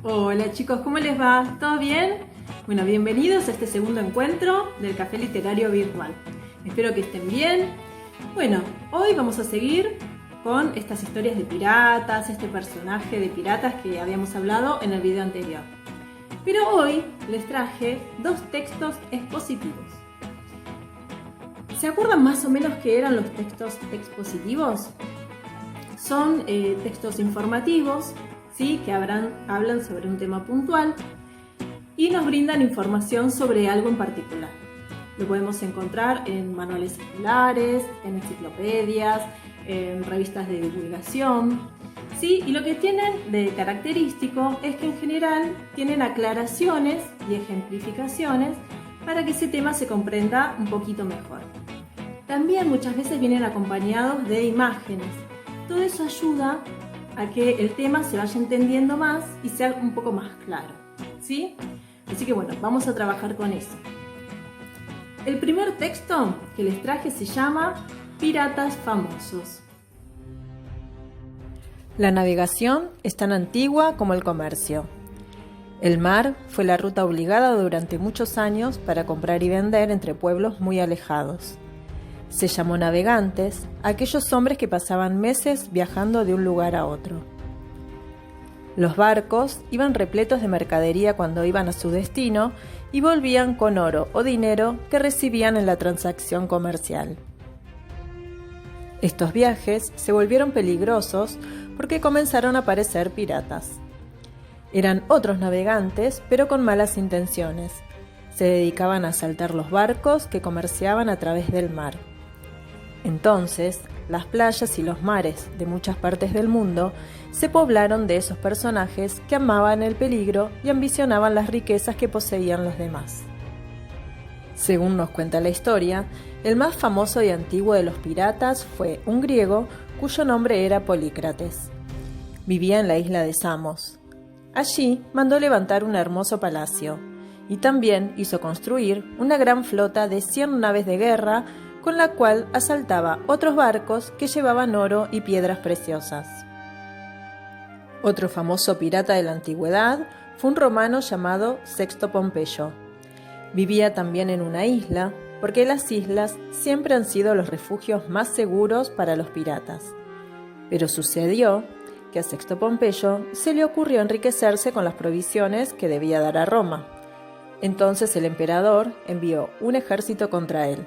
Hola chicos, ¿cómo les va? ¿Todo bien? Bueno, bienvenidos a este segundo encuentro del Café Literario Virtual. Espero que estén bien. Bueno, hoy vamos a seguir con estas historias de piratas, este personaje de piratas que habíamos hablado en el video anterior. Pero hoy les traje dos textos expositivos. ¿Se acuerdan más o menos qué eran los textos expositivos? Son textos informativos, ¿sí? Que hablan sobre un tema puntual y nos brindan información sobre algo en particular. Lo podemos encontrar en manuales escolares, en enciclopedias, en revistas de divulgación, ¿sí? Y lo que tienen de característico es que en general tienen aclaraciones y ejemplificaciones para que ese tema se comprenda un poquito mejor. También muchas veces vienen acompañados de imágenes. Todo eso ayuda a que el tema se vaya entendiendo más y sea un poco más claro, ¿sí? Así que bueno, vamos a trabajar con eso. El primer texto que les traje se llama Piratas famosos. La navegación es tan antigua como el comercio. El mar fue la ruta obligada durante muchos años para comprar y vender entre pueblos muy alejados. Se llamó navegantes a aquellos hombres que pasaban meses viajando de un lugar a otro. Los barcos iban repletos de mercadería cuando iban a su destino y volvían con oro o dinero que recibían en la transacción comercial. Estos viajes se volvieron peligrosos porque comenzaron a aparecer piratas. Eran otros navegantes, pero con malas intenciones. Se dedicaban a asaltar los barcos que comerciaban a través del mar. Entonces, las playas y los mares de muchas partes del mundo se poblaron de esos personajes que amaban el peligro y ambicionaban las riquezas que poseían los demás. Según nos cuenta la historia, el más famoso y antiguo de los piratas fue un griego cuyo nombre era Polícrates. Vivía en la isla de Samos. Allí mandó levantar un hermoso palacio y también hizo construir una gran flota de 100 naves de guerra con la cual asaltaba otros barcos que llevaban oro y piedras preciosas. Otro famoso pirata de la antigüedad fue un romano llamado Sexto Pompeyo. Vivía también en una isla, porque las islas siempre han sido los refugios más seguros para los piratas. Pero sucedió que a Sexto Pompeyo se le ocurrió enriquecerse con las provisiones que debía dar a Roma. Entonces el emperador envió un ejército contra él,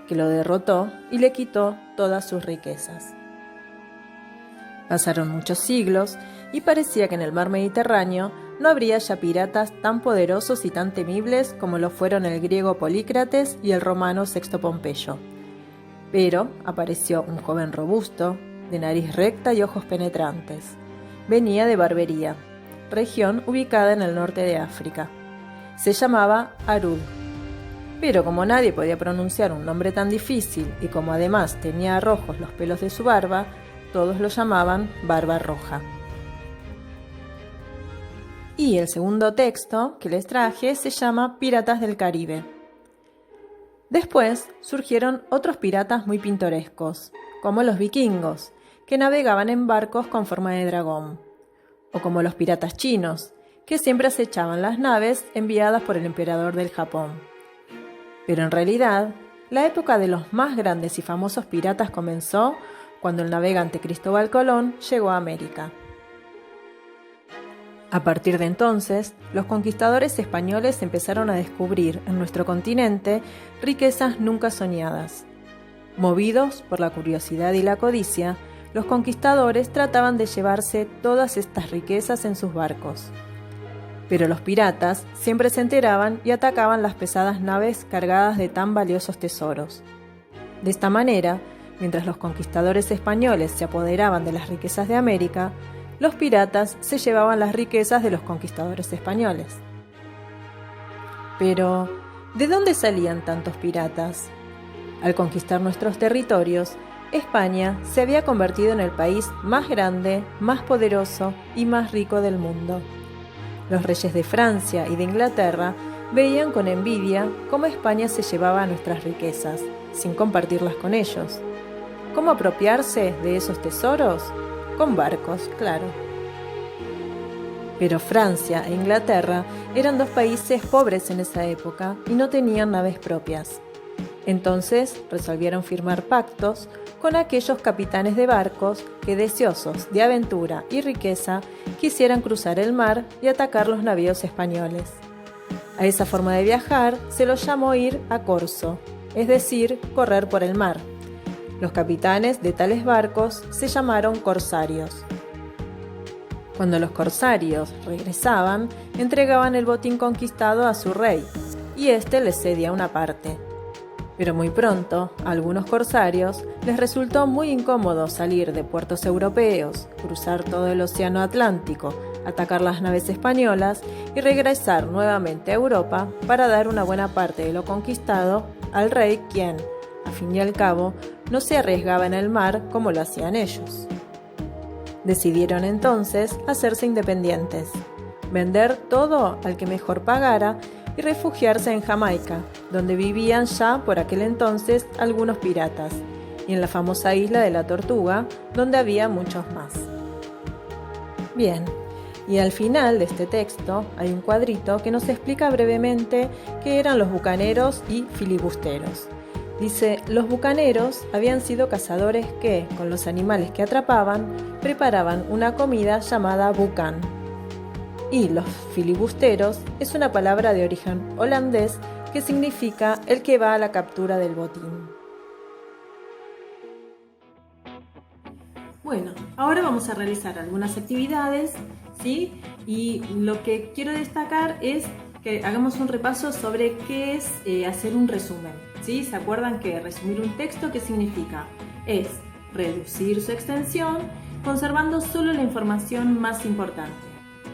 que lo derrotó y le quitó todas sus riquezas. Pasaron muchos siglos y parecía que en el mar Mediterráneo no habría ya piratas tan poderosos y tan temibles como lo fueron el griego Polícrates y el romano Sexto Pompeyo. Pero apareció un joven robusto, de nariz recta y ojos penetrantes. Venía de Barbería, región ubicada en el norte de África. Se llamaba Arud. Pero como nadie podía pronunciar un nombre tan difícil y como además tenía rojos los pelos de su barba, todos lo llamaban Barba Roja. Y el segundo texto que les traje se llama Piratas del Caribe. Después surgieron otros piratas muy pintorescos, como los vikingos, que navegaban en barcos con forma de dragón, o como los piratas chinos, que siempre acechaban las naves enviadas por el emperador del Japón. Pero en realidad, la época de los más grandes y famosos piratas comenzó cuando el navegante Cristóbal Colón llegó a América. A partir de entonces, los conquistadores españoles empezaron a descubrir en nuestro continente riquezas nunca soñadas. Movidos por la curiosidad y la codicia, los conquistadores trataban de llevarse todas estas riquezas en sus barcos. Pero los piratas siempre se enteraban y atacaban las pesadas naves cargadas de tan valiosos tesoros. De esta manera, mientras los conquistadores españoles se apoderaban de las riquezas de América, los piratas se llevaban las riquezas de los conquistadores españoles. Pero, ¿de dónde salían tantos piratas? Al conquistar nuestros territorios, España se había convertido en el país más grande, más poderoso y más rico del mundo. Los reyes de Francia y de Inglaterra veían con envidia cómo España se llevaba nuestras riquezas, sin compartirlas con ellos. ¿Cómo apropiarse de esos tesoros? Con barcos, claro. Pero Francia e Inglaterra eran dos países pobres en esa época y no tenían naves propias. Entonces resolvieron firmar pactos con aquellos capitanes de barcos que, deseosos de aventura y riqueza, quisieran cruzar el mar y atacar los navíos españoles. A esa forma de viajar se lo llamó ir a corso, es decir, correr por el mar. Los capitanes de tales barcos se llamaron corsarios. Cuando los corsarios regresaban, entregaban el botín conquistado a su rey, y éste les cedía una parte. Pero muy pronto, a algunos corsarios les resultó muy incómodo salir de puertos europeos, cruzar todo el océano Atlántico, atacar las naves españolas y regresar nuevamente a Europa para dar una buena parte de lo conquistado al rey, quien, a fin y al cabo, no se arriesgaba en el mar como lo hacían ellos. Decidieron entonces hacerse independientes, vender todo al que mejor pagara y refugiarse en Jamaica, donde vivían ya por aquel entonces algunos piratas, y en la famosa isla de la Tortuga, donde había muchos más. Bien, y al final de este texto hay un cuadrito que nos explica brevemente qué eran los bucaneros y filibusteros. Dice, los bucaneros habían sido cazadores que, con los animales que atrapaban, preparaban una comida llamada bucan. Y los filibusteros es una palabra de origen holandés que significa el que va a la captura del botín. Bueno, ahora vamos a realizar algunas actividades, ¿sí? Y lo que quiero destacar es que hagamos un repaso sobre qué es hacer un resumen, ¿sí? ¿Se acuerdan que resumir un texto qué significa? Es reducir su extensión, conservando solo la información más importante.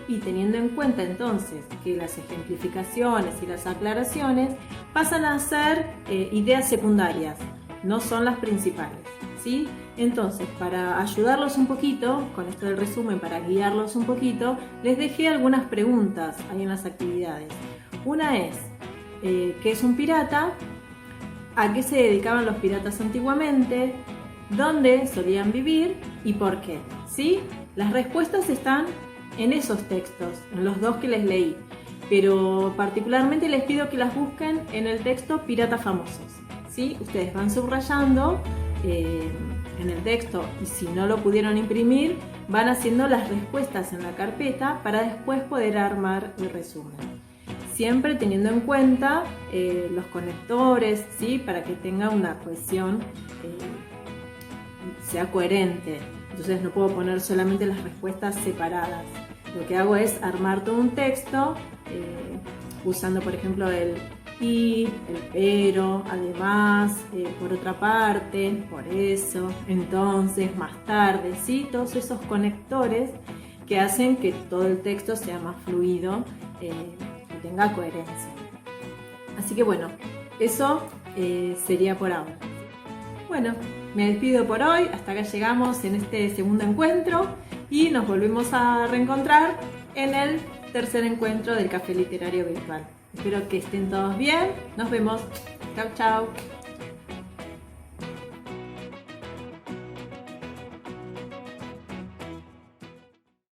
Y teniendo en cuenta entonces que las ejemplificaciones y las aclaraciones pasan a ser ideas secundarias, no son las principales, ¿sí? Entonces, para ayudarlos un poquito, con esto del resumen, para guiarlos un poquito, les dejé algunas preguntas ahí en las actividades. Una es, ¿qué es un pirata? ¿A qué se dedicaban los piratas antiguamente? ¿Dónde solían vivir? ¿Y por qué? ¿Sí? Las respuestas están en esos textos, en los dos que les leí, pero particularmente les pido que las busquen en el texto Piratas Famosos, ¿sí? Ustedes van subrayando en el texto y si no lo pudieron imprimir, van haciendo las respuestas en la carpeta para después poder armar el resumen. Siempre teniendo en cuenta los conectores, ¿sí? Para que tenga una cohesión, sea coherente. Entonces no puedo poner solamente las respuestas separadas. Lo que hago es armar todo un texto usando, por ejemplo, el y, el pero, además, por otra parte, por eso, entonces, más tarde, ¿sí? Todos esos conectores que hacen que todo el texto sea más fluido y tenga coherencia. Así que bueno, eso sería por ahora. Bueno, me despido por hoy, hasta acá llegamos en este segundo encuentro y nos volvemos a reencontrar en el tercer encuentro del Café Literario Virtual. Espero que estén todos bien, nos vemos, chau chau.